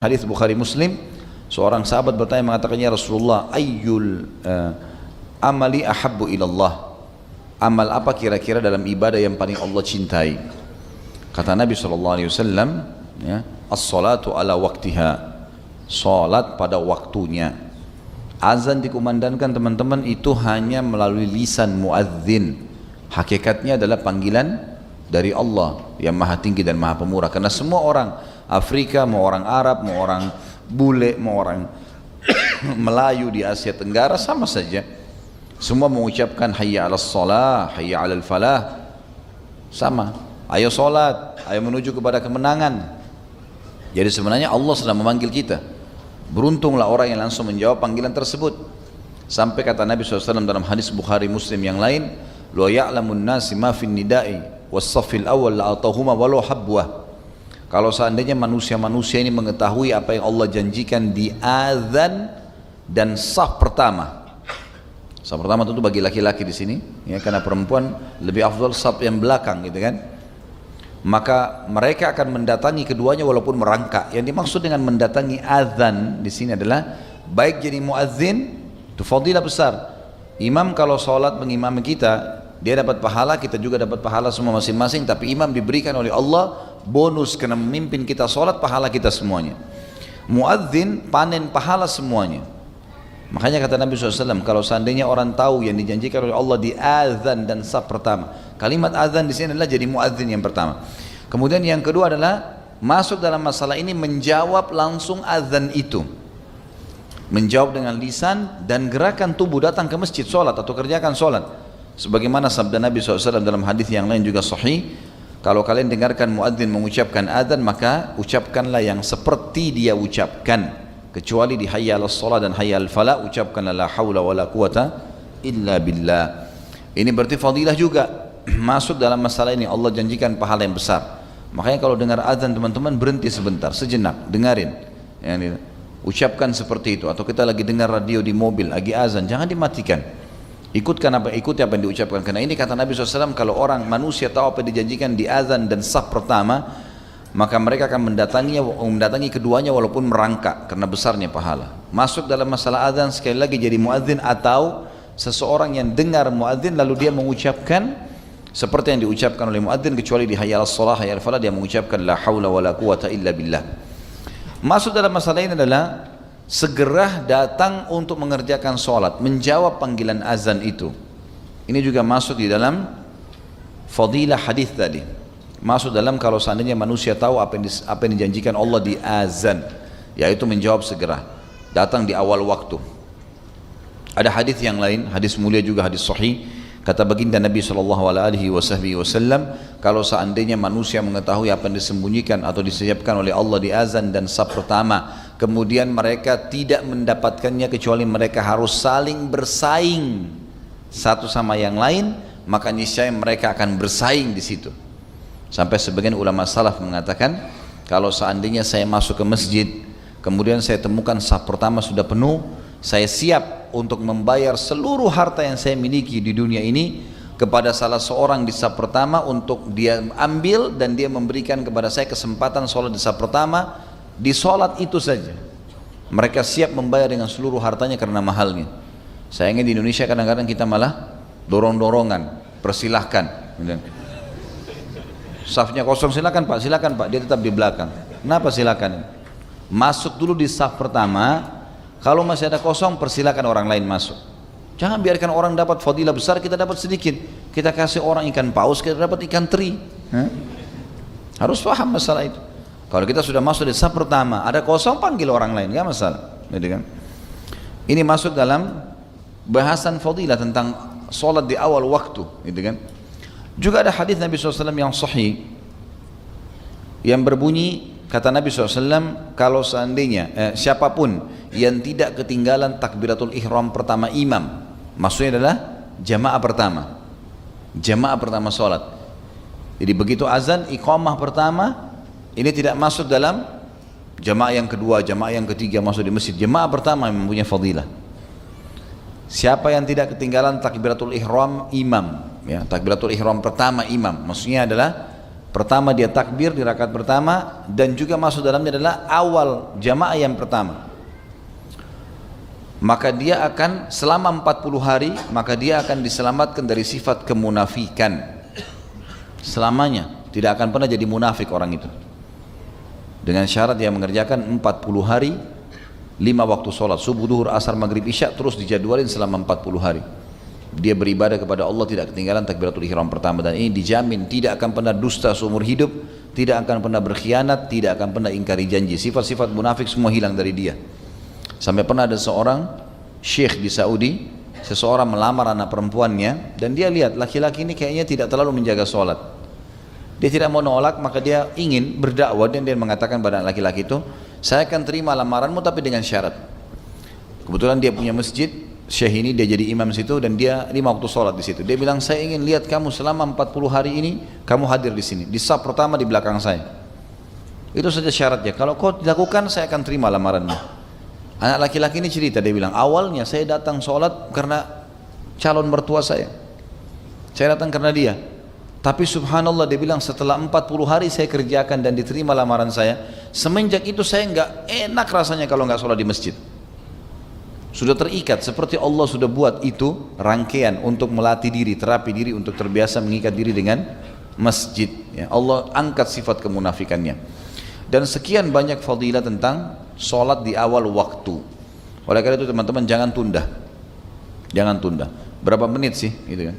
Hadis Bukhari Muslim, seorang sahabat bertanya mengatakan, ya Rasulullah, ayyul amali ahabbu ilallah, amal apa kira-kira dalam ibadah yang paling Allah cintai? Kata Nabi SAW, ya, as-salatu ala waktiha, salat pada waktunya. Azan dikumandangkan teman-teman itu hanya melalui lisan muadzin, hakikatnya adalah panggilan dari Allah yang maha tinggi dan maha pemurah. Karena semua orang Afrika, mau orang Arab, mau orang bule, mau orang Melayu di Asia Tenggara sama saja, semua mengucapkan hayya 'alas shalah, hayya 'alal falah, sama, ayo salat, ayo menuju kepada kemenangan. Jadi sebenarnya Allah sedang memanggil kita. Beruntunglah orang yang langsung menjawab panggilan tersebut. Sampai kata Nabi SAW dalam hadis Bukhari Muslim yang lain, lo ya'lamun nasi ma fin nida'i was saffil awal la'atahuma walau habwah. Kalau seandainya manusia-manusia ini mengetahui apa yang Allah janjikan di azan dan saf pertama. Saf pertama tentu bagi laki-laki di sini, ya, karena perempuan lebih afdal saf yang belakang, gitu kan. Maka mereka akan mendatangi keduanya walaupun merangkak. Yang dimaksud dengan mendatangi azan di sini adalah baik jadi muadzin, itu fadilah besar. Imam kalau sholat mengimami kita, dia dapat pahala, kita juga dapat pahala semua masing-masing. Tapi imam diberikan oleh Allah bonus karena memimpin kita sholat, pahala kita semuanya. Muadzin panen pahala semuanya. Makanya kata Nabi SAW, kalau seandainya orang tahu yang dijanjikan oleh Allah di azan dan saf pertama, kalimat azan di sini adalah jadi muadzin yang pertama. Kemudian yang kedua adalah masuk dalam masalah ini menjawab langsung azan itu, menjawab dengan lisan dan gerakan tubuh, datang ke masjid sholat atau kerjakan sholat. Sebagaimana sabda Nabi SAW dalam hadis yang lain juga sahih, kalau kalian dengarkan muadzin mengucapkan azan, maka ucapkanlah yang seperti dia ucapkan. Kecuali di hayya 'alas shalah dan hayya 'alal falah, ucapkanlah la haula wala quwata illa billah. Ini berarti fadilah juga. Masuk dalam masalah ini Allah janjikan pahala yang besar. Makanya kalau dengar azan teman-teman berhenti sebentar, sejenak, dengarin. Yani, ucapkan seperti itu. Atau kita lagi dengar radio di mobil, lagi azan, jangan dimatikan. Ikuti apa yang diucapkan. Karena ini kata Nabi SAW, kalau orang manusia tahu apa yang dijanjikan di azan dan saf pertama, maka mereka akan mendatangi keduanya walaupun merangkak karena besarnya pahala. Masuk dalam masalah azan sekali lagi jadi muadzin, atau seseorang yang dengar muadzin lalu dia mengucapkan seperti yang diucapkan oleh muadzin, kecuali di hayya 'alas shalah hayya 'alal falah dia mengucapkan la haula wala quwata illa billah. Masuk dalam masalah ini adalah segera datang untuk mengerjakan sholat, menjawab panggilan azan itu. Ini juga masuk di dalam fadilah hadis tadi. Masuk dalam kalau seandainya manusia tahu apa yang dijanjikan Allah di azan, yaitu menjawab segera, datang di awal waktu. Ada hadis yang lain, hadis mulia juga, hadis sahih, kata baginda Nabi SAW, kalau seandainya manusia mengetahui apa yang disembunyikan atau disiapkan oleh Allah di azan dan saf pertama, kemudian mereka tidak mendapatkannya kecuali mereka harus saling bersaing satu sama yang lain, maka niscaya mereka akan bersaing di situ. Sampai sebagian ulama salaf mengatakan, kalau seandainya saya masuk ke masjid, kemudian saya temukan saf pertama sudah penuh, saya siap untuk membayar seluruh harta yang saya miliki di dunia ini kepada salah seorang di saf pertama untuk dia ambil dan dia memberikan kepada saya kesempatan sholat di saf pertama. Di sholat itu saja mereka siap membayar dengan seluruh hartanya karena mahalnya. Sayangnya di Indonesia kadang-kadang kita malah dorong-dorongan, persilahkan, safnya kosong, silakan pak, dia tetap di belakang. Kenapa silakan? Masuk dulu di saf pertama, kalau masih ada kosong persilakan orang lain masuk. Jangan biarkan orang dapat fadilah besar, kita dapat sedikit. Kita kasih orang ikan paus, kita dapat ikan teri. Harus paham masalah itu. Kalau kita sudah masuk di saf pertama, ada kosong, panggil orang lain, nggak masalah. Gitu kan? Ini masuk dalam bahasan fadilah tentang sholat di awal waktu, gitu kan? Juga ada hadis Nabi SAW yang sahih yang berbunyi, kata Nabi SAW, kalau seandainya siapapun yang tidak ketinggalan takbiratul ihram pertama imam, maksudnya adalah jamaah pertama sholat. Jadi begitu azan iqamah pertama, ini tidak masuk dalam jamaah yang kedua, jamaah yang ketiga masuk di masjid. Jamaah pertama yang mempunyai fadilah. Siapa yang tidak ketinggalan takbiratul ihram imam, ya, takbiratul ihram pertama imam, maksudnya adalah Pertama dia takbir di rakaat pertama, dan juga masuk dalamnya adalah awal jamaah yang pertama. Maka dia akan selama 40 hari, maka dia akan diselamatkan dari sifat kemunafikan. Selamanya, tidak akan pernah jadi munafik orang itu. Dengan syarat dia mengerjakan 40 hari, 5 waktu sholat, subuh, duhur, asar, maghrib, isya, terus dijadwalin selama 40 hari. Dia beribadah kepada Allah tidak ketinggalan takbiratul ihram pertama, dan ini dijamin tidak akan pernah dusta seumur hidup, tidak akan pernah berkhianat, tidak akan pernah ingkari janji. Sifat-sifat munafik semua hilang dari dia. Sampai pernah ada seorang syekh di Saudi, seseorang melamar anak perempuannya, dan dia lihat laki-laki ini kayaknya tidak terlalu menjaga sholat. Dia tidak mau nolak, maka dia ingin berdakwah, dan dia mengatakan pada laki-laki itu, saya akan terima lamaranmu tapi dengan syarat. Kebetulan dia punya masjid, syekh ini dia jadi imam situ, dan dia 5 waktu sholat di situ. Dia bilang, saya ingin lihat kamu selama 40 hari ini kamu hadir di sini, di saf pertama di belakang saya. Itu saja syaratnya. Kalau kau dilakukan, saya akan terima lamaranmu. Anak laki-laki ini cerita, dia bilang, awalnya saya datang sholat karena calon mertua saya datang karena dia. Tapi subhanallah, dia bilang, setelah 40 hari saya kerjakan dan diterima lamaran saya, semenjak itu saya nggak enak rasanya kalau nggak sholat di masjid. Sudah terikat, seperti Allah sudah buat itu rangkaian untuk melatih diri, terapi diri untuk terbiasa mengikat diri dengan masjid. Ya, Allah angkat sifat kemunafikannya. Dan sekian banyak fadilah tentang sholat di awal waktu. Oleh karena itu teman-teman, jangan tunda. Jangan tunda. Berapa menit sih? Gitu kan.